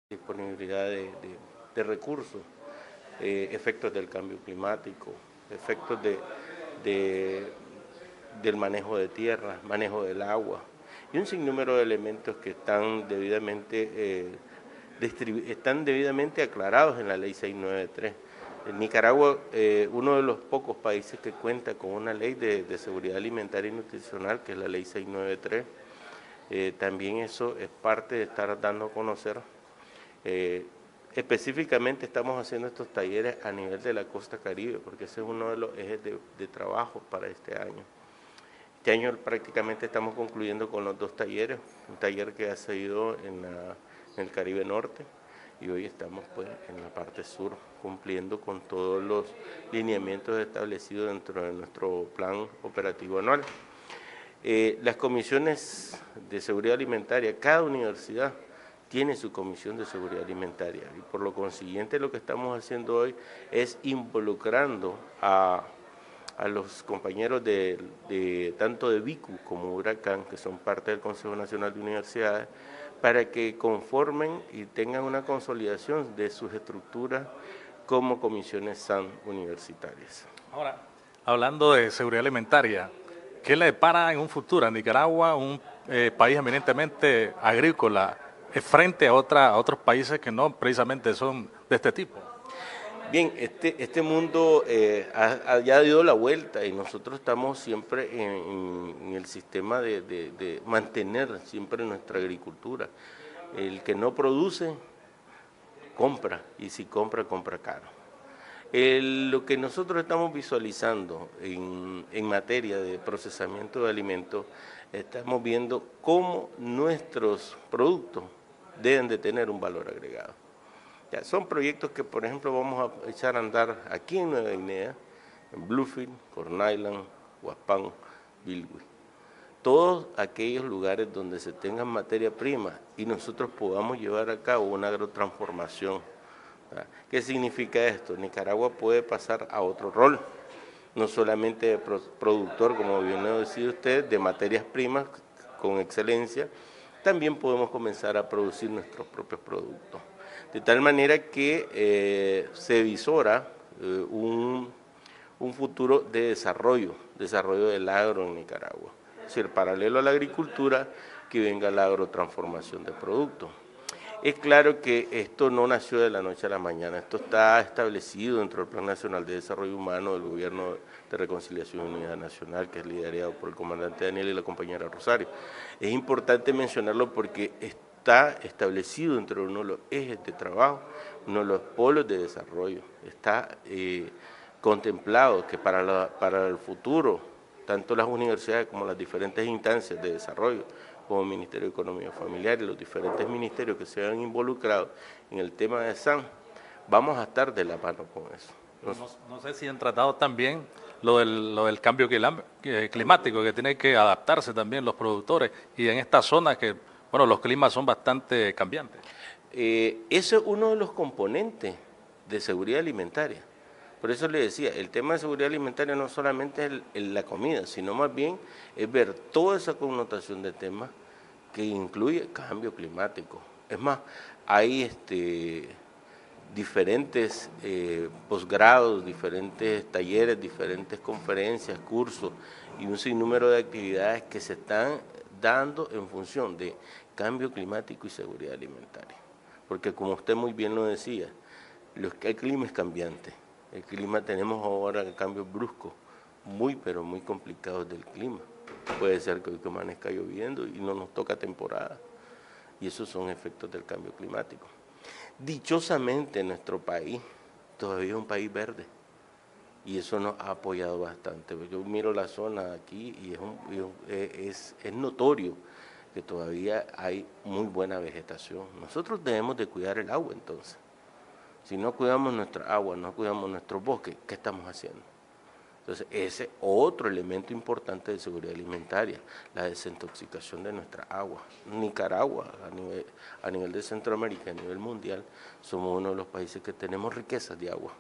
disponibilidad de recursos, efectos del cambio climático, efectos de- del manejo de tierra, manejo del agua y un sinnúmero de elementos que están debidamente aclarados en la Ley 693. En Nicaragua, uno de los pocos países que cuenta con una ley de seguridad alimentaria y nutricional, que es la Ley 693. También eso es parte de estar dando a conocer. Eh, Específicamente estamos haciendo estos talleres a nivel de la costa Caribe, porque ese es uno de los ejes de trabajo para este año. Este año prácticamente estamos concluyendo con los dos talleres, un taller que ha seguido en el Caribe Norte y hoy estamos pues en la parte sur cumpliendo con todos los lineamientos establecidos dentro de nuestro plan operativo anual. Las comisiones de seguridad alimentaria, cada universidad tiene su comisión de seguridad alimentaria y por lo consiguiente lo que estamos haciendo hoy es involucrando a los compañeros tanto de BICU como Huracán, que son parte del Consejo Nacional de Universidades, para que conformen y tengan una consolidación de sus estructuras como comisiones SAN universitarias. Ahora, hablando de seguridad alimentaria, ¿qué le depara en un futuro a Nicaragua, un país eminentemente agrícola, frente a otros países que no precisamente son de este tipo? Bien, este mundo ya ha dado la vuelta y nosotros estamos siempre en el sistema de mantener siempre nuestra agricultura. El que no produce, compra, y si compra, compra caro. Lo que nosotros estamos visualizando en materia de procesamiento de alimentos, estamos viendo cómo nuestros productos deben de tener un valor agregado. Ya, son proyectos que, por ejemplo, vamos a echar a andar aquí en Nueva Guinea, en Bluefield, Corn Island, Huaspán, Bilwi. Todos aquellos lugares donde se tengan materia prima y nosotros podamos llevar a cabo una agrotransformación. ¿Verdad? ¿Qué significa esto? Nicaragua puede pasar a otro rol, no solamente de productor, como bien lo decía usted, de materias primas con excelencia, también podemos comenzar a producir nuestros propios productos. De tal manera que se visora un futuro de desarrollo del agro en Nicaragua. Es decir, paralelo a la agricultura, que venga la agrotransformación de productos. Es claro que esto no nació de la noche a la mañana, esto está establecido dentro del Plan Nacional de Desarrollo Humano del Gobierno de Reconciliación y Unidad Nacional, que es liderado por el comandante Daniel y la compañera Rosario. Es importante mencionarlo porque está establecido dentro de uno de los ejes de trabajo, uno de los polos de desarrollo. Está contemplado que para el futuro, tanto las universidades como las diferentes instancias de desarrollo, como el Ministerio de Economía Familiar y los diferentes ministerios que se han involucrado en el tema de SAN, vamos a estar de la mano con eso. No sé si han tratado también lo del cambio climático, que tiene que adaptarse también los productores, y en esta zona que, bueno, los climas son bastante cambiantes. Ese es uno de los componentes de seguridad alimentaria. Por eso le decía, el tema de seguridad alimentaria no solamente es la comida, sino más bien es ver toda esa connotación de temas que incluye cambio climático. Es más, hay diferentes posgrados, diferentes talleres, diferentes conferencias, cursos y un sinnúmero de actividades que se están dando en función de cambio climático y seguridad alimentaria. Porque como usted muy bien lo decía, el clima es cambiante. El clima, tenemos ahora cambios bruscos, muy pero muy complicados del clima. Puede ser que hoy amanezca lloviendo y no nos toca temporada. Y esos son efectos del cambio climático. Dichosamente nuestro país todavía es un país verde y eso nos ha apoyado bastante. Yo miro la zona aquí y es notorio que todavía hay muy buena vegetación. Nosotros debemos de cuidar el agua entonces. Si no cuidamos nuestra agua, no cuidamos nuestros bosques, ¿qué estamos haciendo? Entonces, ese es otro elemento importante de seguridad alimentaria, la desintoxicación de nuestra agua. Nicaragua, a nivel de Centroamérica, a nivel mundial, somos uno de los países que tenemos riquezas de agua.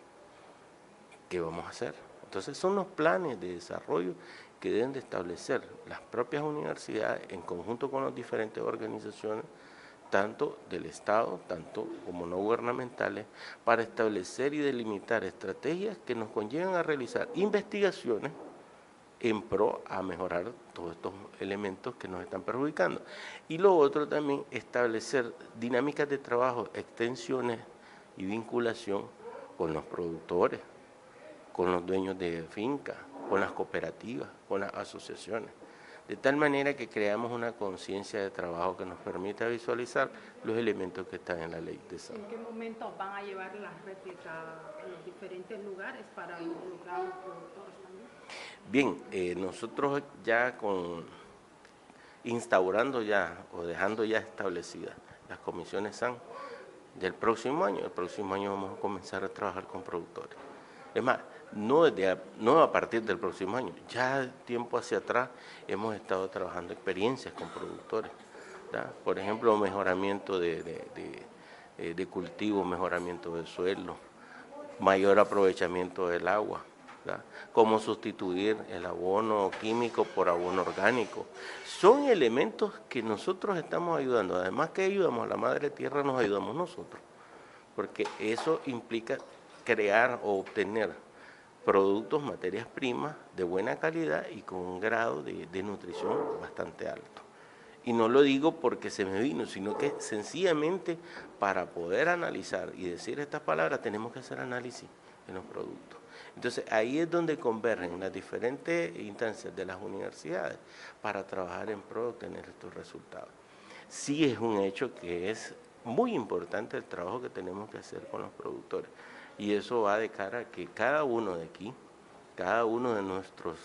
¿Qué vamos a hacer? Entonces, son los planes de desarrollo que deben de establecer las propias universidades en conjunto con las diferentes organizaciones tanto del Estado, tanto como no gubernamentales, para establecer y delimitar estrategias que nos conllevan a realizar investigaciones en pro a mejorar todos estos elementos que nos están perjudicando. Y lo otro también, establecer dinámicas de trabajo, extensiones y vinculación con los productores, con los dueños de fincas, con las cooperativas, con las asociaciones, de tal manera que creamos una conciencia de trabajo que nos permita visualizar los elementos que están en la ley de salud. ¿En qué momento van a llevar las réplicas a los diferentes lugares para involucrar a los productores también? Bien, nosotros ya instaurando ya o dejando ya establecidas las comisiones SAN del próximo año, el próximo año vamos a comenzar a trabajar con productores. Es más, no a partir del próximo año, ya tiempo hacia atrás hemos estado trabajando experiencias con productores, ¿verdad? Por ejemplo, mejoramiento de cultivos, mejoramiento del suelo, mayor aprovechamiento del agua, ¿verdad? Cómo sustituir el abono químico por abono orgánico. Son elementos que nosotros estamos ayudando, además que ayudamos a la madre tierra, nos ayudamos nosotros, porque eso implica crear o obtener productos, materias primas de buena calidad y con un grado de nutrición bastante alto. Y no lo digo porque se me vino, sino que sencillamente para poder analizar y decir estas palabras tenemos que hacer análisis en los productos. Entonces ahí es donde convergen las diferentes instancias de las universidades para trabajar en pro de obtener estos resultados. Sí es un hecho que es muy importante el trabajo que tenemos que hacer con los productores. Y eso va de cara a que cada uno de aquí, cada uno de nuestros,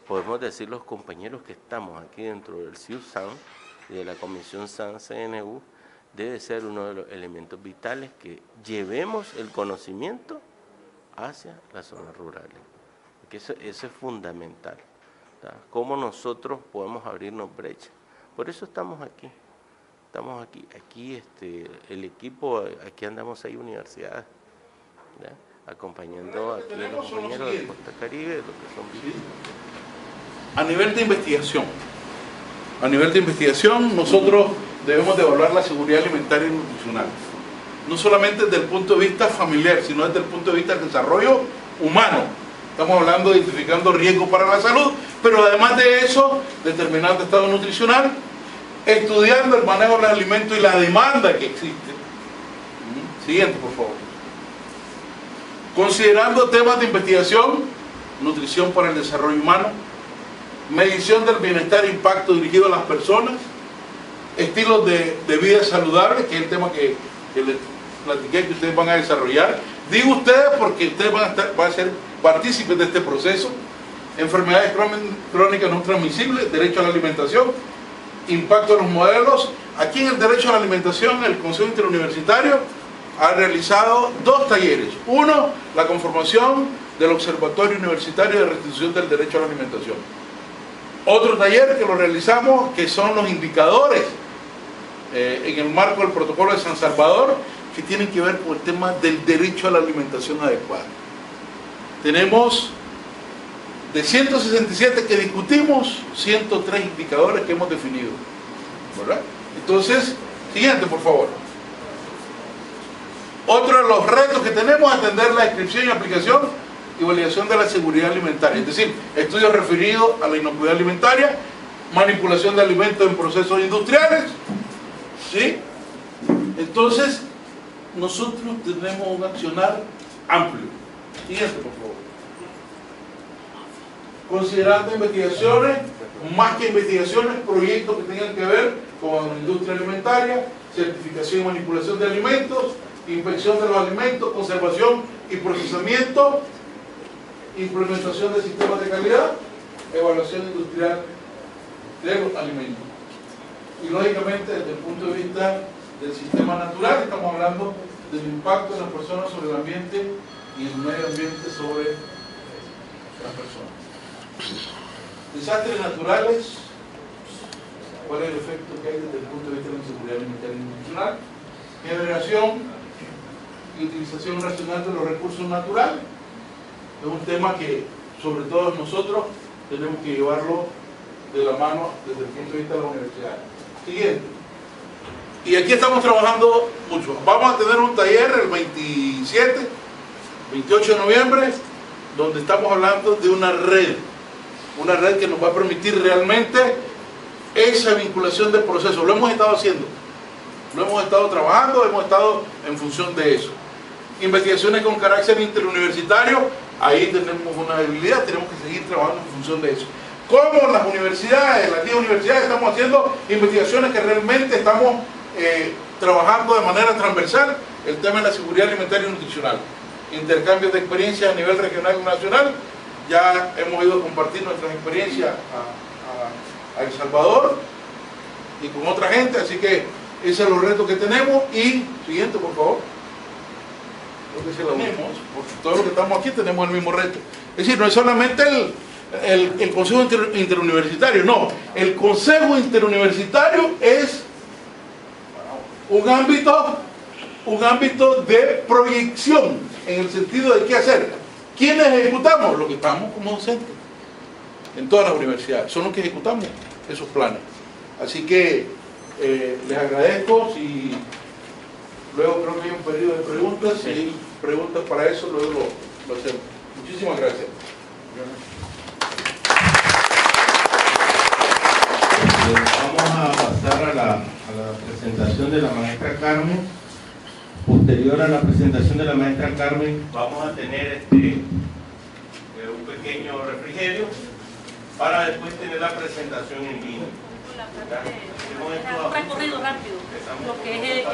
podemos decir los compañeros que estamos aquí dentro del CIUSAN y de la Comisión SAN-CNU, debe ser uno de los elementos vitales que llevemos el conocimiento hacia las zonas rurales. Porque eso es fundamental, ¿verdad? Cómo nosotros podemos abrirnos brechas. Por eso estamos aquí. Estamos aquí el equipo, aquí andamos 6 universidades, ¿ya? Acompañando aquí a los compañeros de Costa Caribe, los que son visibles. A nivel de investigación, nosotros debemos de evaluar la seguridad alimentaria y nutricional. No solamente desde el punto de vista familiar, sino desde el punto de vista del desarrollo humano. Estamos hablando de identificando riesgos para la salud, pero además de eso, determinando estado nutricional, estudiando el manejo del alimento y la demanda que existe. Siguiente, por favor. Considerando temas de investigación, nutrición para el desarrollo humano, medición del bienestar e impacto dirigido a las personas, estilos de vida saludables, que es el tema que les platiqué que ustedes van a desarrollar. Digo ustedes porque ustedes van a ser partícipes de este proceso. Enfermedades crónicas no transmisibles, derecho a la alimentación, impacto de los modelos. Aquí en el derecho a la alimentación, el Consejo Interuniversitario ha realizado 2 talleres. Uno, la conformación del Observatorio Universitario de Restitución del Derecho a la Alimentación. Otro taller que lo realizamos, que son los indicadores en el marco del protocolo de San Salvador, que tienen que ver con el tema del derecho a la alimentación adecuada. Tenemos de 167 que discutimos, 103 indicadores que hemos definido, ¿verdad? Entonces, siguiente, por favor. Otro de los retos que tenemos es atender la descripción y aplicación y validación de la seguridad alimentaria, es decir, estudios referidos a la inocuidad alimentaria, manipulación de alimentos en procesos industriales, ¿sí? Entonces, nosotros tenemos un accionar amplio. Siguiente, por favor. Considerando investigaciones, más que investigaciones, proyectos que tengan que ver con la industria alimentaria, certificación y manipulación de alimentos, inspección de los alimentos, conservación y procesamiento, implementación de sistemas de calidad, evaluación industrial de los alimentos. Y lógicamente, desde el punto de vista del sistema natural, estamos hablando del impacto de las personas sobre el ambiente y el medio ambiente sobre las personas. Desastres naturales, ¿cuál es el efecto que hay desde el punto de vista de la seguridad alimentaria y nutricional? Generación y utilización racional de los recursos naturales. Es un tema que, sobre todo nosotros, tenemos que llevarlo de la mano desde el punto de vista de la universidad. Siguiente. Y aquí estamos trabajando mucho. Vamos a tener un taller el 27, 28 de noviembre, donde estamos hablando de una red que nos va a permitir realmente esa vinculación del proceso. Lo hemos estado haciendo, lo hemos estado trabajando, hemos estado en función de eso. Investigaciones con carácter interuniversitario, ahí tenemos una debilidad, tenemos que seguir trabajando en función de eso. Como las universidades, las 10 universidades, estamos haciendo investigaciones que realmente estamos trabajando de manera transversal el tema de la seguridad alimentaria y nutricional. Intercambios de experiencias a nivel regional y nacional. Ya hemos ido a compartir nuestras experiencias a El Salvador y con otra gente, así que esos son los retos que tenemos. Y siguiente, por favor. Porque si lo mismos, porque todos los que estamos aquí tenemos el mismo reto. Es decir, no es solamente el Consejo Interuniversitario, no. El Consejo Interuniversitario es un ámbito de proyección, en el sentido de qué hacer. ¿Quiénes ejecutamos? Los que estamos como docentes en todas las universidades, son los que ejecutamos esos planes. Así que les agradezco. Si luego creo que hay un periodo de preguntas, si hay preguntas para eso, luego lo hacemos. Muchísimas gracias. Vamos a pasar a la presentación de la maestra Carmen. Posterior a la presentación de la maestra Carmen, vamos a tener un pequeño refrigerio para después tener la presentación en línea. Un recorrido rápido, lo que es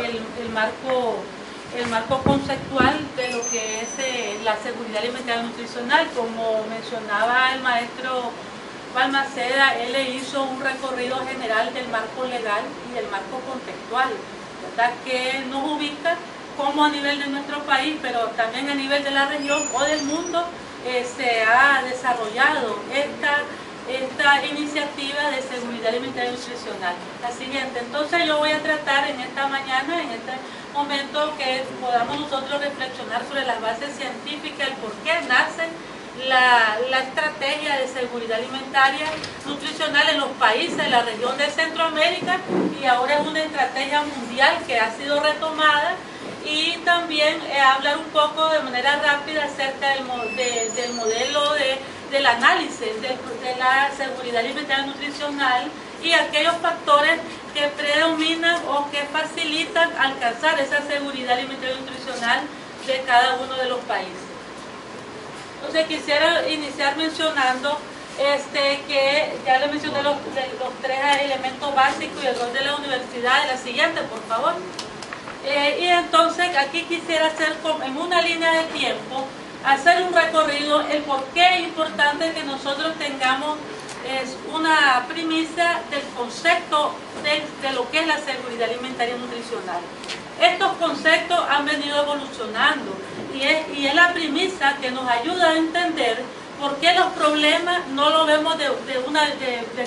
el marco conceptual de lo que es la seguridad alimentaria y nutricional. Como mencionaba el maestro Balmaceda, él le hizo un recorrido general del marco legal y del marco contextual, ¿verdad?, que nos ubica como a nivel de nuestro país, pero también a nivel de la región o del mundo, se ha desarrollado esta iniciativa de seguridad alimentaria y nutricional. La siguiente, entonces yo voy a tratar en esta mañana, en este momento, que podamos nosotros reflexionar sobre las bases científicas, el por qué nace la estrategia de seguridad alimentaria nutricional en los países de la región de Centroamérica, y ahora es una estrategia mundial que ha sido retomada. Y también hablar un poco de manera rápida acerca del modelo del análisis de la seguridad alimentaria y nutricional y aquellos factores que predominan o que facilitan alcanzar esa seguridad alimentaria y nutricional de cada uno de los países. Entonces quisiera iniciar mencionando que ya le mencioné los tres elementos básicos y el rol de la universidad. La siguiente, por favor. Y entonces aquí quisiera hacer en una línea de tiempo, hacer un recorrido, el por qué es importante que nosotros tengamos una premisa del concepto de lo que es la seguridad alimentaria y nutricional. Estos conceptos han venido evolucionando y es la premisa que nos ayuda a entender por qué los problemas no lo vemos desde el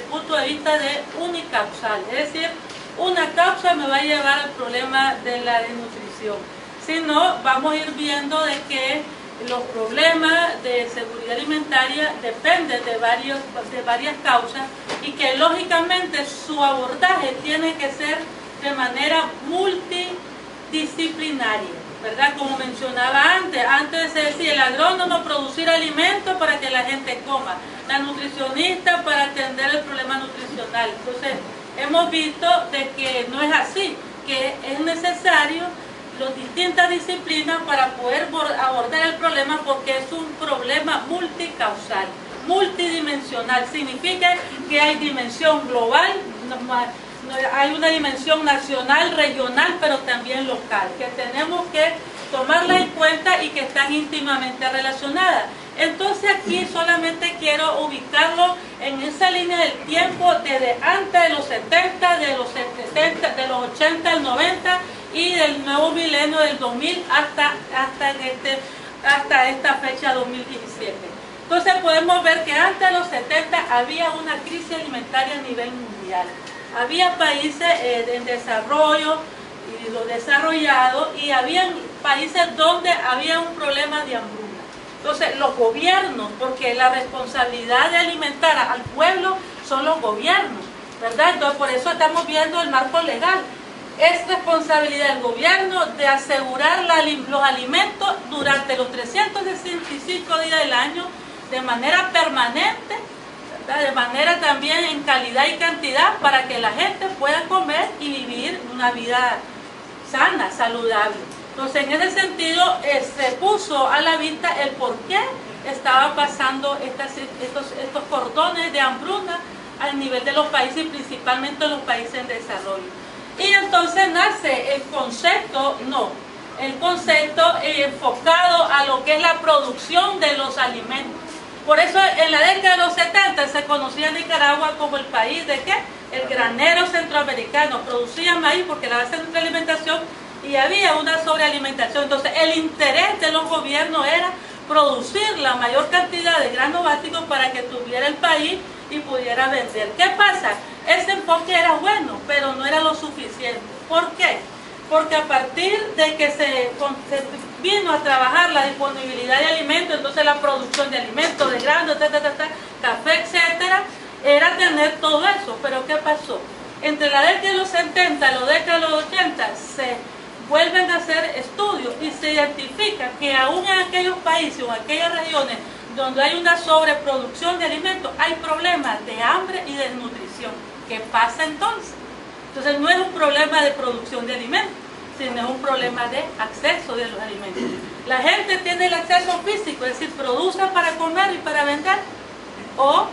punto de vista de unicausal, es decir, una causa me va a llevar al problema de la desnutrición, sino vamos a ir viendo de que los problemas de seguridad alimentaria dependen de varias causas y que lógicamente su abordaje tiene que ser de manera multidisciplinaria, ¿verdad? Como mencionaba antes se decía el agrónomo producir alimentos para que la gente coma, la nutricionista para atender el problema nutricional. Entonces hemos visto de que no es así, que es necesario las distintas disciplinas para poder abordar el problema, porque es un problema multicausal, multidimensional. Significa que hay dimensión global, hay una dimensión nacional, regional, pero también local, que tenemos que tomarla en cuenta y que están íntimamente relacionadas. Entonces aquí solamente quiero ubicarlo en esa línea del tiempo desde antes de los 70, de los 80 al 90 y del nuevo milenio del 2000 hasta esta fecha 2017. Entonces podemos ver que antes de los 70 había una crisis alimentaria a nivel mundial. Había países en desarrollo y los desarrollados, y había países donde había un problema de hambruna. Entonces los gobiernos, porque la responsabilidad de alimentar al pueblo son los gobiernos, ¿verdad? Entonces por eso estamos viendo el marco legal. es responsabilidad del gobierno de asegurar los alimentos durante los 365 días del año de manera permanente, ¿verdad? De manera también en calidad y cantidad, para que la gente pueda comer y vivir una vida sana, saludable. Entonces, en ese sentido, se puso a la vista el por qué estaba pasando estos cordones de hambruna a nivel de los países, y principalmente los países en desarrollo. Y entonces nace el concepto enfocado a lo que es la producción de los alimentos. Por eso en la década de los 70 se conocía Nicaragua como el país de ¿qué? El granero centroamericano. Producía maíz porque la base de nuestra alimentación, y había una sobrealimentación. Entonces el interés de los gobiernos era producir la mayor cantidad de granos básicos para que tuviera el país y pudiera vender. ¿Qué pasa? Ese enfoque era bueno, pero no era lo suficiente. ¿Por qué? Porque a partir de que se vino a trabajar la disponibilidad de alimentos, entonces la producción de alimentos, de granos, café, etcétera, era tener todo eso. Pero ¿qué pasó? Entre la década de los 70 y la década de los 80 se vuelven a hacer estudios y se identifica que aún en aquellos países o en aquellas regiones donde hay una sobreproducción de alimentos, hay problemas de hambre y desnutrición. ¿Qué pasa entonces? Entonces no es un problema de producción de alimentos, sino es un problema de acceso de los alimentos. La gente tiene el acceso físico, es decir, produce para comer y para vender, o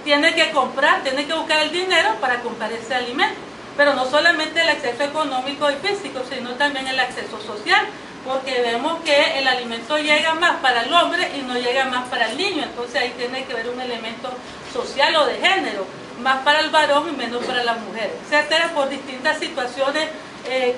tiene que comprar, tiene que buscar el dinero para comprar ese alimento. Pero no solamente el acceso económico y físico, sino también el acceso social, porque vemos que el alimento llega más para el hombre y no llega más para el niño. Entonces ahí tiene que ver un elemento social o de género, más para el varón y menos para la mujer, etcétera, por distintas situaciones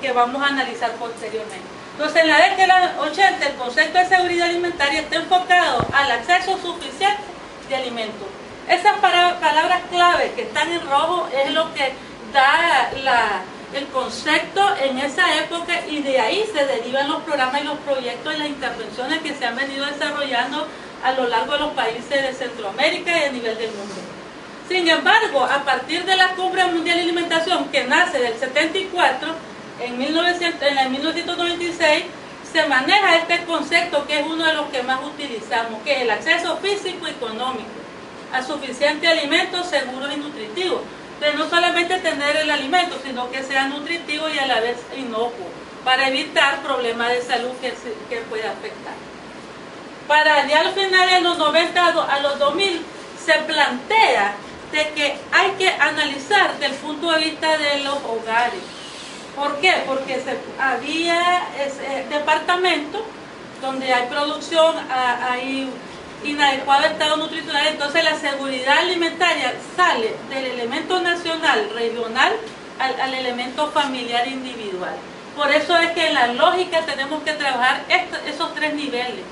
que vamos a analizar posteriormente. Entonces en la década de los 80 el concepto de seguridad alimentaria está enfocado al acceso suficiente de alimentos. Esas palabras clave que están en rojo es lo que da el concepto en esa época, y de ahí se derivan los programas y los proyectos y las intervenciones que se han venido desarrollando a lo largo de los países de Centroamérica y a nivel del mundo. Sin embargo, a partir de la Cumbre Mundial de Alimentación, que nace del 74, en el 1996, se maneja este concepto que es uno de los que más utilizamos, que es el acceso físico y económico a suficiente alimentos seguros y nutritivos. De no solamente tener el alimento, sino que sea nutritivo y a la vez inocuo, para evitar problemas de salud que pueda afectar. Para ya al final de los 90 a los 2000 se plantea de que hay que analizar desde el punto de vista de los hogares. ¿Por qué? Porque había departamentos donde hay producción, hay inadecuado estado nutricional. Entonces la seguridad alimentaria sale del elemento nacional, regional, al elemento familiar individual. Por eso es que en la lógica tenemos que trabajar esos tres niveles: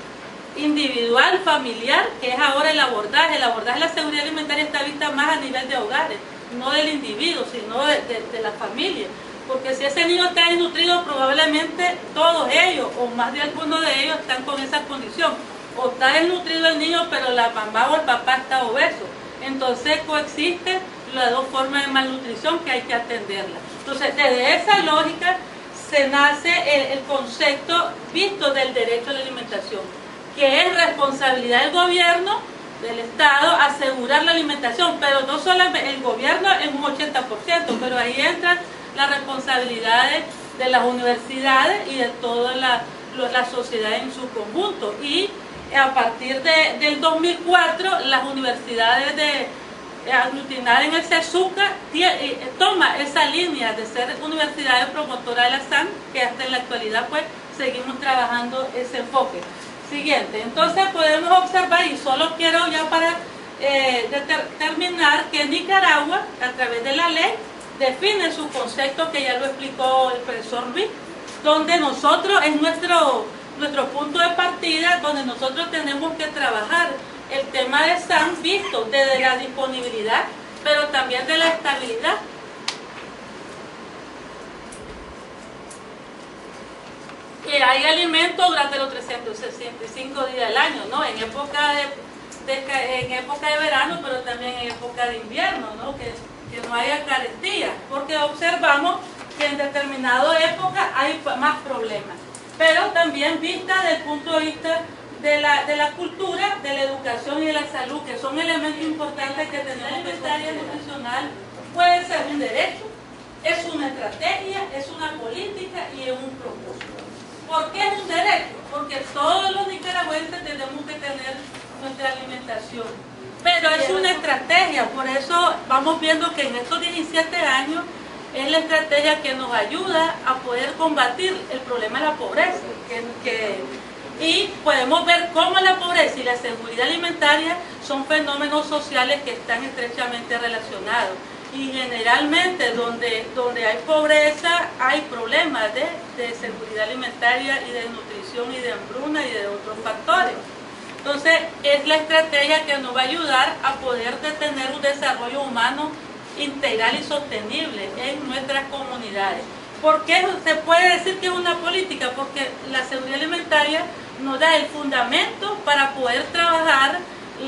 individual, familiar, que es ahora el abordaje. El abordaje de la seguridad alimentaria está vista más a nivel de hogares, no del individuo, sino de la familia. Porque si ese niño está desnutrido, probablemente todos ellos, o más de algunos de ellos, están con esa condición. O está desnutrido el niño, pero la mamá o el papá está obeso. Entonces coexisten las dos formas de malnutrición que hay que atenderla. Entonces, desde esa lógica se nace el concepto visto del derecho a la alimentación, que es responsabilidad del gobierno, del Estado, asegurar la alimentación, pero no solamente el gobierno en un 80%, pero ahí entran las responsabilidades de las universidades y de toda la sociedad en su conjunto. Y a partir del 2004, las universidades aglutinadas en el CESUCA toma esa línea de ser universidades promotoras de la SAN, que hasta en la actualidad pues seguimos trabajando ese enfoque. Siguiente, entonces podemos observar, y solo quiero ya para terminar, que Nicaragua, a través de la ley, define su concepto, que ya lo explicó el profesor Luis, donde nosotros es nuestro punto de partida, donde nosotros tenemos que trabajar el tema de SAN visto desde la disponibilidad, pero también de la estabilidad. Que hay alimentos durante los 365 días del año, ¿no? En época de verano, pero también en época de invierno, ¿no? Que no haya carestía, porque observamos que en determinada época hay más problemas. Pero también vista desde el punto de vista de la cultura, de la educación y de la salud, que son elementos importantes que tenemos. La alimentaria nutricional puede ser un derecho, es una estrategia, es una política y es un propósito. ¿Por qué es un derecho? Porque todos los nicaragüenses tenemos que tener nuestra alimentación. Pero es una estrategia, por eso vamos viendo que en estos 17 años es la estrategia que nos ayuda a poder combatir el problema de la pobreza. Y podemos ver cómo la pobreza y la seguridad alimentaria son fenómenos sociales que están estrechamente relacionados. Y generalmente donde hay pobreza hay problemas de seguridad alimentaria y de nutrición y de hambruna y de otros factores. Entonces es la estrategia que nos va a ayudar a poder tener un desarrollo humano integral y sostenible en nuestras comunidades. ¿Por qué se puede decir que es una política? Porque la seguridad alimentaria nos da el fundamento para poder trabajar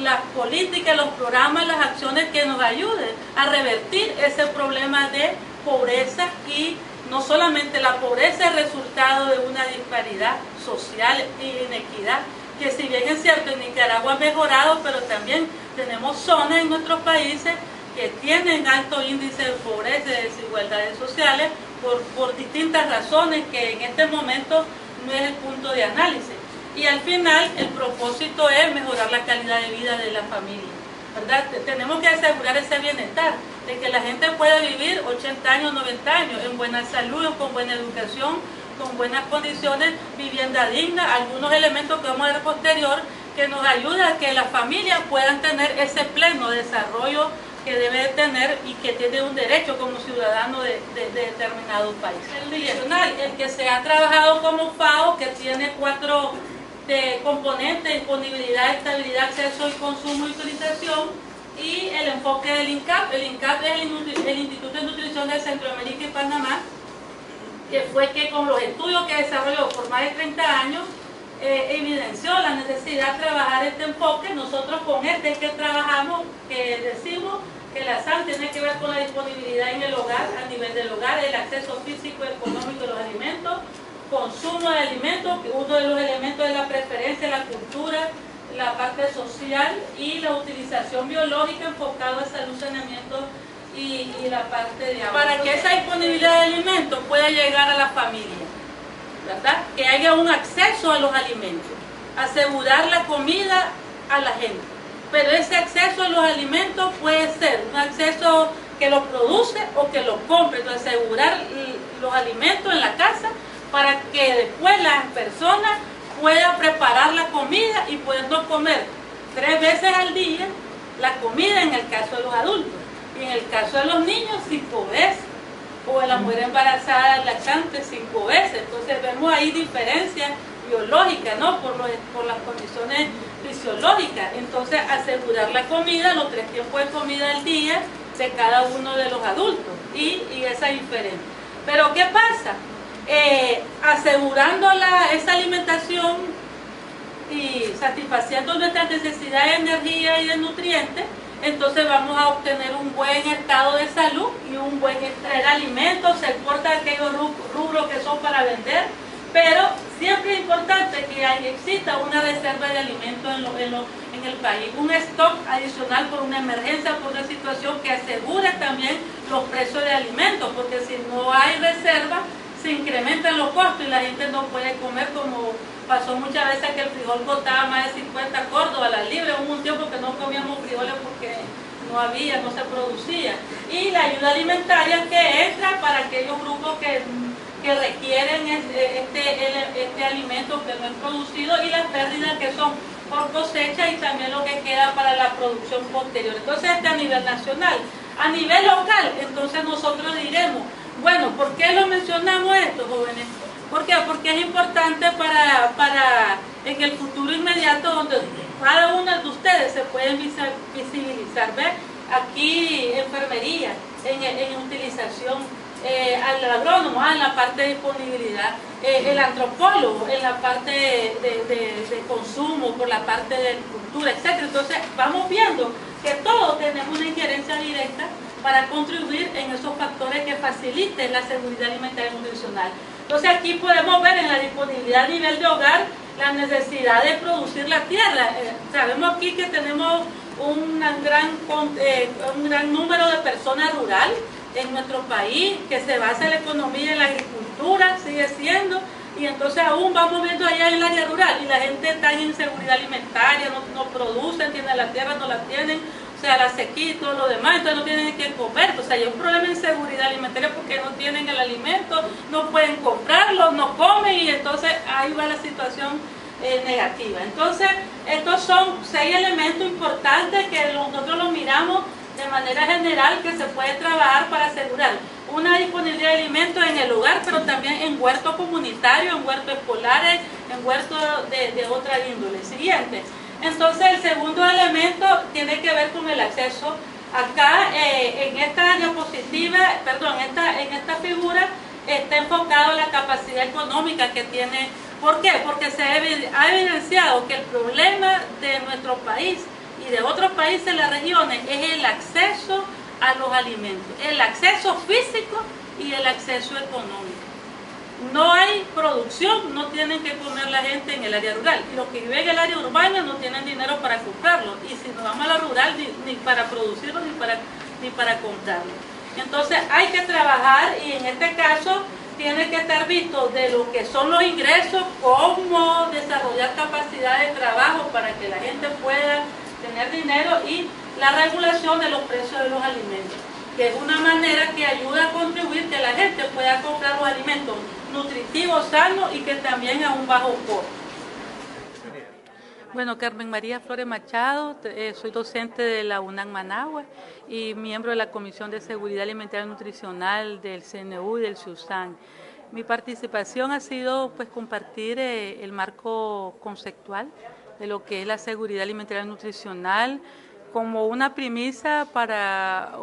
las políticas, los programas, las acciones que nos ayuden a revertir ese problema de pobreza, y no solamente la pobreza es resultado de una disparidad social e inequidad, que si bien es cierto en Nicaragua ha mejorado, pero también tenemos zonas en nuestros países que tienen alto índice de pobreza y de desigualdades sociales por distintas razones que en este momento no es el punto de análisis. Y al final el propósito es mejorar la calidad de vida de la familia, ¿verdad? Tenemos que asegurar ese bienestar, de que la gente pueda vivir 80 años, 90 años en buena salud, con buena educación, con buenas condiciones, vivienda digna, algunos elementos que vamos a ver posterior que nos ayuda a que las familias puedan tener ese pleno desarrollo que debe de tener y que tiene un derecho como ciudadano de determinado país. El regional, el que se ha trabajado como FAO, que tiene 4 componentes: disponibilidad, estabilidad, acceso y consumo y utilización, y el enfoque del INCAP. El INCAP es el Instituto de Nutrición de Centroamérica y Panamá, que fue que con los estudios que desarrolló por más de 30 años evidenció la necesidad de trabajar este enfoque. Nosotros con este es que trabajamos, que decimos que la SAN tiene que ver con la disponibilidad en el hogar, a nivel del hogar, el acceso físico y económico de los alimentos, consumo de alimentos, que uno de los elementos es la preferencia, la cultura, la parte social, y la utilización biológica enfocada a salud, saneamiento y la parte de agua. Para que esa disponibilidad de alimentos pueda llegar a la familia, ¿verdad? Que haya un acceso a los alimentos, asegurar la comida a la gente. Pero ese acceso a los alimentos puede ser un acceso que lo produce o que lo compre. Entonces, asegurar los alimentos en la casa para que después las personas puedan preparar la comida y puedan comer 3 veces al día la comida, en el caso de los adultos, y en el caso de los niños 5 veces, o de la mujer embarazada lactante 5 veces. Entonces vemos ahí diferencias biológicas, ¿no? Por las condiciones fisiológicas. Entonces asegurar la comida, los 3 tiempos de comida al día de cada uno de los adultos, y esa diferencia. Pero ¿qué pasa? Asegurando esa alimentación y satisfaciendo nuestras necesidades de energía y de nutrientes, entonces vamos a obtener un buen estado de salud y un buen estado de alimentos. Se exporta aquellos rubros que son para vender, pero siempre es importante que exista una reserva de alimentos en el país, un stock adicional por una emergencia, por una situación que asegure también los precios de alimentos, porque si no hay reserva se incrementan los costos y la gente no puede comer, como pasó muchas veces que el frijol costaba más de 50 córdobas la libra. Hubo un tiempo que no comíamos frijoles porque no se producía. Y la ayuda alimentaria que entra para aquellos grupos que requieren este alimento que no es producido, y las pérdidas que son por cosecha y también lo que queda para la producción posterior. Entonces a nivel nacional. A nivel local, entonces nosotros diremos, bueno, ¿por qué lo mencionamos esto, jóvenes? ¿Por qué? Porque es importante para en el futuro inmediato, donde cada uno de ustedes se pueden visibilizar. ¿Ves? Aquí enfermería, en utilización, al agrónomo, en la parte de disponibilidad, el antropólogo en la parte de consumo, por la parte de cultura, etc. Entonces vamos viendo que todos tenemos una injerencia directa para contribuir en esos factores que faciliten la seguridad alimentaria y nutricional. Entonces aquí podemos ver en la disponibilidad a nivel de hogar la necesidad de producir la tierra. Sabemos aquí que tenemos un gran número de personas rurales en nuestro país, que se basa en la economía y en la agricultura, sigue siendo, y entonces aún vamos viendo allá en el área rural y la gente está en inseguridad alimentaria, no producen, tienen la tierra, no la tienen, o sea, la sequía y todo lo demás, entonces no tienen que comer, o sea, hay un problema de inseguridad alimentaria porque no tienen el alimento, no pueden comprarlo, no comen, y entonces ahí va la situación negativa. Entonces, estos son 6 elementos importantes que nosotros los miramos de manera general que se puede trabajar para asegurar una disponibilidad de alimentos en el hogar, pero también en huertos comunitarios, en huertos escolares, en huertos de otra índole. Siguiente. Entonces, el segundo elemento tiene que ver con el acceso. Acá, en esta diapositiva, perdón, en esta figura, está enfocado la capacidad económica que tiene. ¿Por qué? Porque se ha evidenciado que el problema de nuestro país y de otros países en las regiones es el acceso a los alimentos, el acceso físico y el acceso económico. No hay producción, no tienen que comer la gente en el área rural, y los que viven en el área urbana no tienen dinero para comprarlo, y si nos vamos a la rural ni para producirlo ni para comprarlo. Entonces hay que trabajar, y en este caso tiene que estar visto de lo que son los ingresos, cómo desarrollar capacidad de trabajo para que la gente pueda tener dinero, y la regulación de los precios de los alimentos, que es una manera que ayuda a contribuir que la gente pueda comprar los alimentos nutritivos, sanos y que también a un bajo costo. Bueno, Carmen María Flores Machado, soy docente de la UNAM Managua y miembro de la Comisión de Seguridad Alimentaria y Nutricional del CNU y del CIUSAN. Mi participación ha sido pues compartir el marco conceptual de lo que es la seguridad alimentaria y nutricional como una premisa para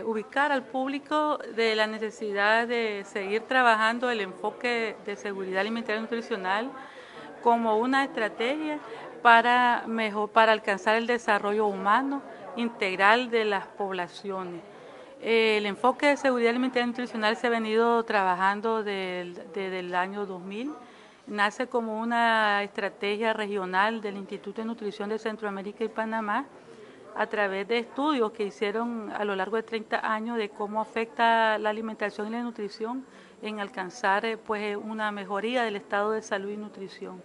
ubicar al público de la necesidad de seguir trabajando el enfoque de seguridad alimentaria y nutricional como una estrategia para alcanzar el desarrollo humano integral de las poblaciones. El enfoque de seguridad alimentaria y nutricional se ha venido trabajando desde el año 2000. Nace como una estrategia regional del Instituto de Nutrición de Centroamérica y Panamá a través de estudios que hicieron a lo largo de 30 años de cómo afecta la alimentación y la nutrición en alcanzar pues una mejoría del estado de salud y nutrición.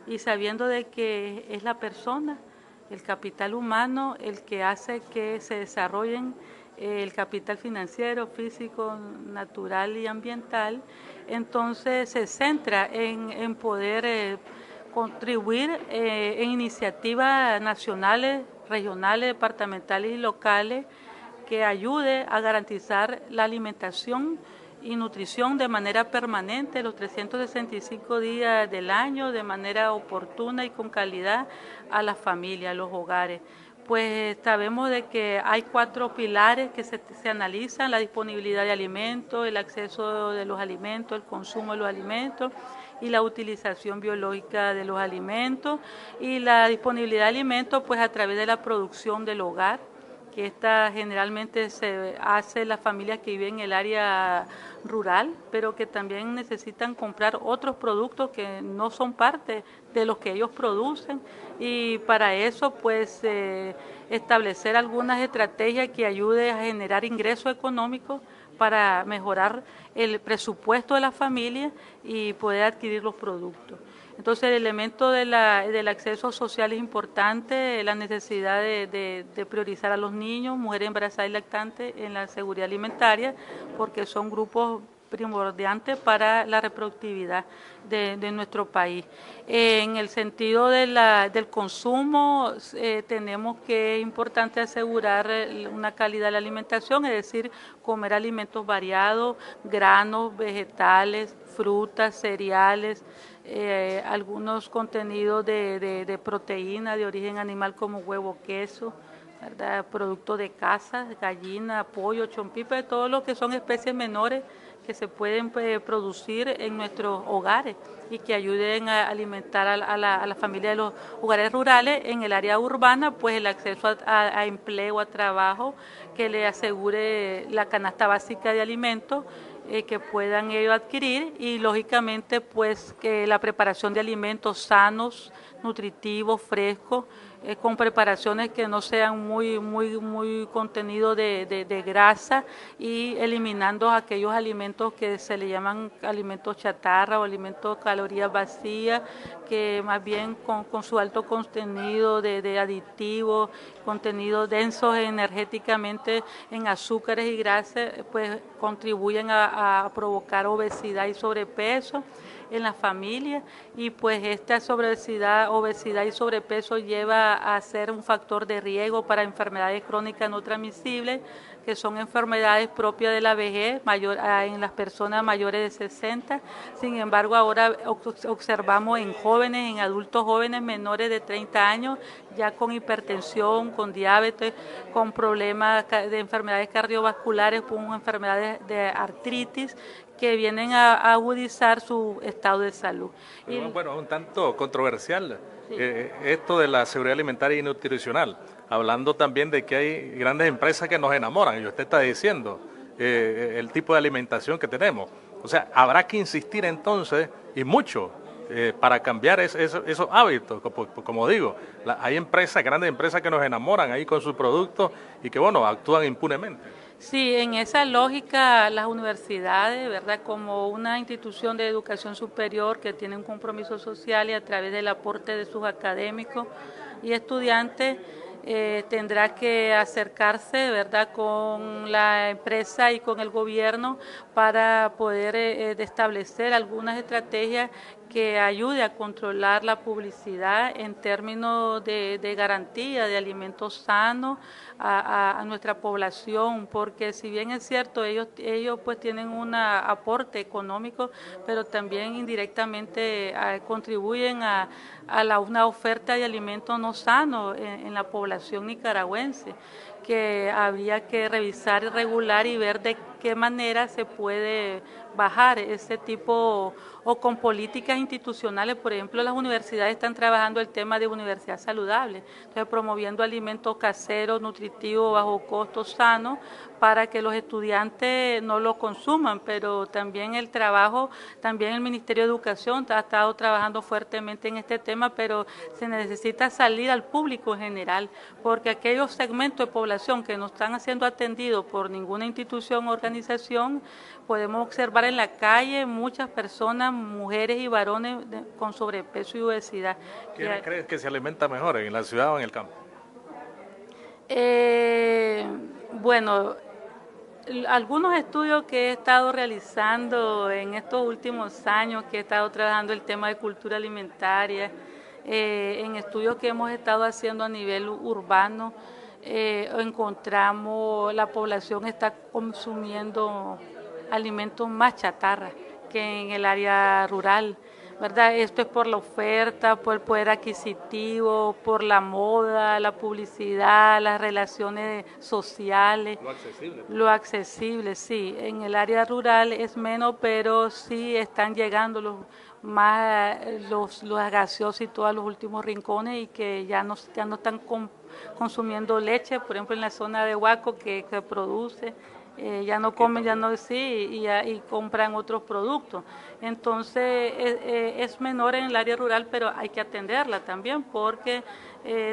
Y sabiendo de que es la persona, el capital humano, el que hace que se desarrollen el capital financiero, físico, natural y ambiental, entonces se centra en poder contribuir en iniciativas nacionales, regionales, departamentales y locales que ayude a garantizar la alimentación y nutrición de manera permanente los 365 días del año, de manera oportuna y con calidad a las familias, a los hogares. Pues sabemos de que hay 4 pilares que se analizan: la disponibilidad de alimentos, el acceso de los alimentos, el consumo de los alimentos y la utilización biológica de los alimentos, y la disponibilidad de alimentos pues a través de la producción del hogar, que esta generalmente se hace en las familias que viven en el área rural, pero que también necesitan comprar otros productos que no son parte de los que ellos producen, y para eso pues establecer algunas estrategias que ayuden a generar ingresos económicos para mejorar el presupuesto de las familias y poder adquirir los productos. Entonces el elemento del acceso social es importante, la necesidad de priorizar a los niños, mujeres embarazadas y lactantes en la seguridad alimentaria, porque son grupos primordiales para la reproductividad de nuestro país. En el sentido del consumo, tenemos que es importante asegurar una calidad de la alimentación, es decir, comer alimentos variados, granos, vegetales, frutas, cereales, algunos contenidos de proteína de origen animal como huevo, queso, ¿verdad? Productos de caza, gallina, pollo, chompipa, todo lo que son especies menores que se pueden producir en nuestros hogares y que ayuden a alimentar a la familia de los hogares rurales. En el área urbana, pues el acceso a empleo, a trabajo, que le asegure la canasta básica de alimentos, que puedan ellos adquirir, y lógicamente pues que la preparación de alimentos sanos, nutritivos, frescos, con preparaciones que no sean muy contenido de grasa, y eliminando aquellos alimentos que se le llaman alimentos chatarra o alimentos calorías vacías, que más bien con su alto contenido de aditivos, contenido densos energéticamente en azúcares y grasas, pues contribuyen a provocar obesidad y sobrepeso en la familia, y pues esta obesidad y sobrepeso lleva a ser un factor de riesgo para enfermedades crónicas no transmisibles, que son enfermedades propias de la vejez en las personas mayores de 60. Sin embargo, ahora observamos en jóvenes, en adultos jóvenes menores de 30 años, ya con hipertensión, con diabetes, con problemas de enfermedades cardiovasculares, con enfermedades de artritis, que vienen a agudizar su estado de salud. Bueno, un tanto controversial esto de la seguridad alimentaria y nutricional, hablando también de que hay grandes empresas que nos enamoran, y usted está diciendo el tipo de alimentación que tenemos. O sea, habrá que insistir entonces, y mucho, para cambiar esos hábitos. Como digo, hay empresas, grandes empresas que nos enamoran ahí con sus productos y que, bueno, actúan impunemente. Sí, en esa lógica las universidades, ¿verdad?, como una institución de educación superior que tiene un compromiso social, y a través del aporte de sus académicos y estudiantes, tendrá que acercarse, ¿verdad?, con la empresa y con el gobierno para poder establecer algunas estrategias que ayude a controlar la publicidad en términos de garantía de alimentos sanos a nuestra población, porque si bien es cierto, ellos pues tienen un aporte económico, pero también indirectamente contribuyen a una oferta de alimentos no sanos en la población nicaragüense, que habría que revisar y regular y ver de qué manera se puede bajar ese tipo, o con políticas institucionales. Por ejemplo, las universidades están trabajando el tema de universidad saludable, entonces promoviendo alimentos caseros, nutritivos, bajo costo, sanos, para que los estudiantes no lo consuman, pero también el Ministerio de Educación ha estado trabajando fuertemente en este tema, pero se necesita salir al público en general, porque aquellos segmentos de población que no están siendo atendidos por ninguna institución o organización, podemos observar en la calle muchas personas, mujeres y varones con sobrepeso y obesidad. ¿Quién crees que se alimenta mejor, en la ciudad o en el campo? Bueno, algunos estudios que he estado realizando en estos últimos años, que he estado trabajando el tema de cultura alimentaria, en estudios que hemos estado haciendo a nivel urbano, encontramos la población está consumiendo alimentos más chatarra que en el área rural, ¿verdad? Esto es por la oferta, por el poder adquisitivo, por la moda, la publicidad, las relaciones sociales. Lo accesible, sí. En el área rural es menos, pero sí están llegando los gaseosos y todos los últimos rincones, y que ya no están consumiendo leche, por ejemplo en la zona de Huaco que produce. Ya no comen, y compran otros productos. Entonces es menor en el área rural, pero hay que atenderla también, porque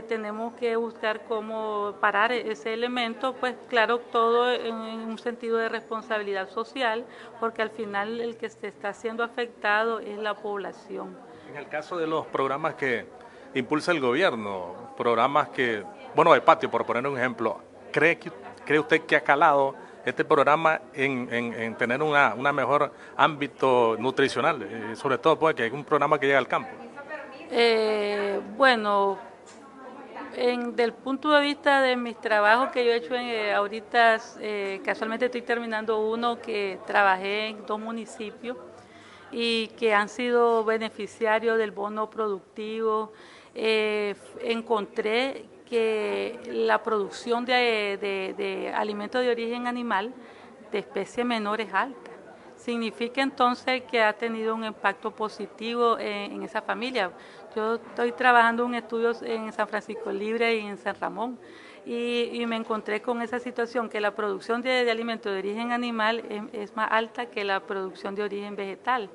tenemos que buscar cómo parar ese elemento, pues claro, todo en un sentido de responsabilidad social, porque al final el que se está siendo afectado es la población. En el caso de los programas que impulsa el gobierno, programas que, bueno, de patio, por poner un ejemplo, ¿cree usted que ha calado este programa en tener una mejor ámbito nutricional, sobre todo porque es un programa que llega al campo? Bueno, del punto de vista de mis trabajos que yo he hecho ahorita, casualmente estoy terminando uno que trabajé en 2 municipios y que han sido beneficiarios del bono productivo. Encontré que la producción de alimentos de origen animal de especie menor es alta. significa entonces que ha tenido un impacto positivo en esa familia. Yo estoy trabajando en estudios en San Francisco Libre y en San Ramón y me encontré con esa situación que la producción de alimentos de origen animal es más alta que la producción de origen vegetal.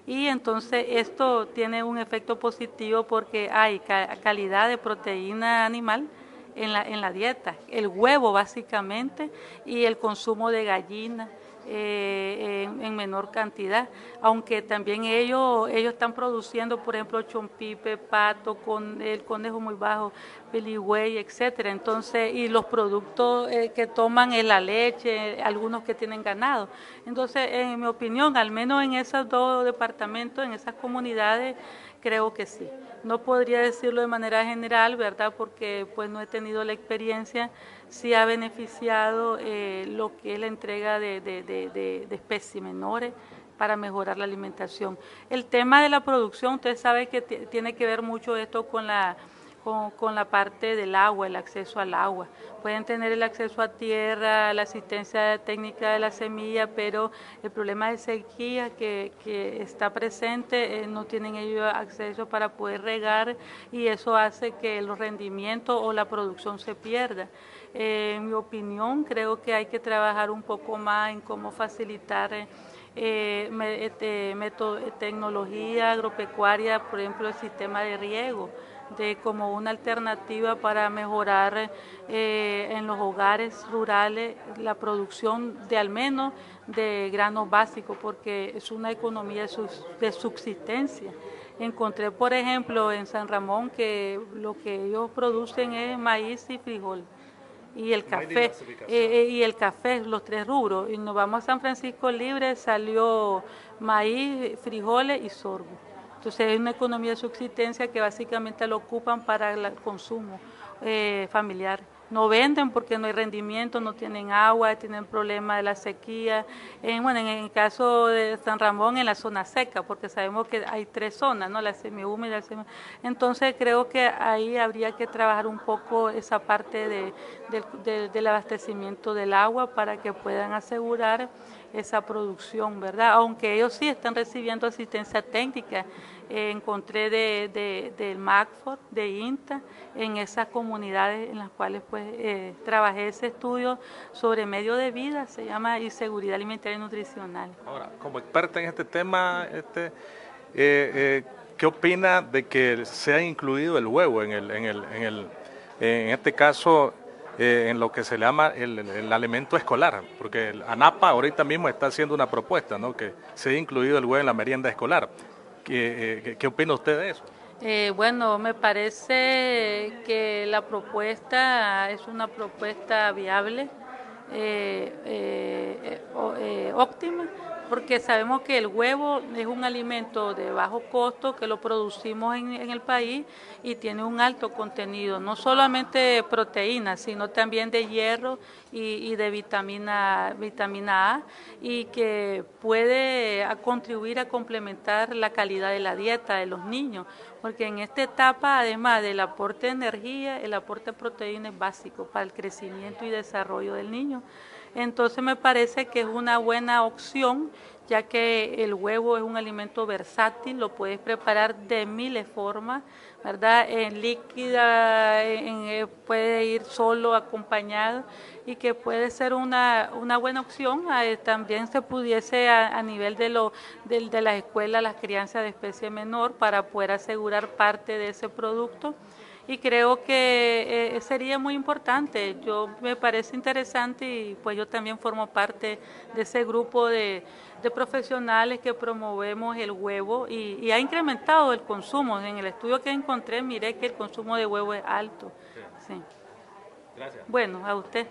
Y entonces esto tiene un efecto positivo porque hay calidad de proteína animal en la dieta, el huevo básicamente y el consumo de gallina en menor cantidad, aunque también ellos están produciendo, por ejemplo, chompipe, pato, con el conejo muy bajo, peligüey, etcétera. Entonces, y los productos que toman es la leche, algunos que tienen ganado. Entonces, en mi opinión, al menos en esos dos departamentos, en esas comunidades, creo que sí. No podría decirlo de manera general, ¿verdad? Porque pues no he tenido la experiencia. Sí ha beneficiado lo que es la entrega de especies menores para mejorar la alimentación. El tema de la producción, usted sabe que tiene que ver mucho esto con la parte del agua, el acceso al agua. Pueden tener el acceso a tierra, la asistencia técnica de la semilla, pero el problema de sequía que está presente, no tienen ellos acceso para poder regar y eso hace que los rendimientos o la producción se pierda. En mi opinión, creo que hay que trabajar un poco más en cómo facilitar tecnología agropecuaria, por ejemplo, el sistema de riego, como una alternativa para mejorar en los hogares rurales la producción de al menos de granos básicos, porque es una economía de subsistencia. Encontré, por ejemplo, en San Ramón que lo que ellos producen es maíz y frijol. Y el café, los tres rubros. Y nos vamos a San Francisco Libre, salió maíz, frijoles y sorgo. Entonces es una economía de subsistencia que básicamente lo ocupan para el consumo familiar. No venden porque no hay rendimiento, no tienen agua, tienen problemas de la sequía. En el caso de San Ramón, en la zona seca, porque sabemos que hay tres zonas, ¿no? La semihúmeda, entonces creo que ahí habría que trabajar un poco esa parte del abastecimiento del agua para que puedan asegurar esa producción, ¿verdad? Aunque ellos sí están recibiendo asistencia técnica. Encontré del MACFOR, de INTA, en esas comunidades en las cuales pues trabajé ese estudio sobre medio de vida, se llama y seguridad alimentaria y nutricional. Ahora, como experta en este tema, ¿qué opina de que se ha incluido el huevo en este caso, en lo que se llama el alimento escolar? Porque el ANAPA ahorita mismo está haciendo una propuesta, ¿no? Que se ha incluido el huevo en la merienda escolar. ¿Qué opina usted de eso? Bueno, me parece que la propuesta es una propuesta viable, óptima, porque sabemos que el huevo es un alimento de bajo costo que lo producimos en el país y tiene un alto contenido, no solamente de proteínas, sino también de hierro y de vitamina A, y que puede contribuir a complementar la calidad de la dieta de los niños, porque en esta etapa, además del aporte de energía, el aporte de proteína es básico para el crecimiento y desarrollo del niño. Entonces me parece que es una buena opción, ya que el huevo es un alimento versátil, lo puedes preparar de miles de formas, ¿verdad? En líquida, puede ir solo, acompañado, y que puede ser una buena opción. También se pudiese a nivel de las escuelas, las crianzas de especie menor, para poder asegurar parte de ese producto. Y creo que sería muy importante. Me parece interesante y pues yo también formo parte de ese grupo de profesionales que promovemos el huevo y ha incrementado el consumo. En el estudio que encontré miré que el consumo de huevo es alto. Sí. Gracias. Bueno, a usted.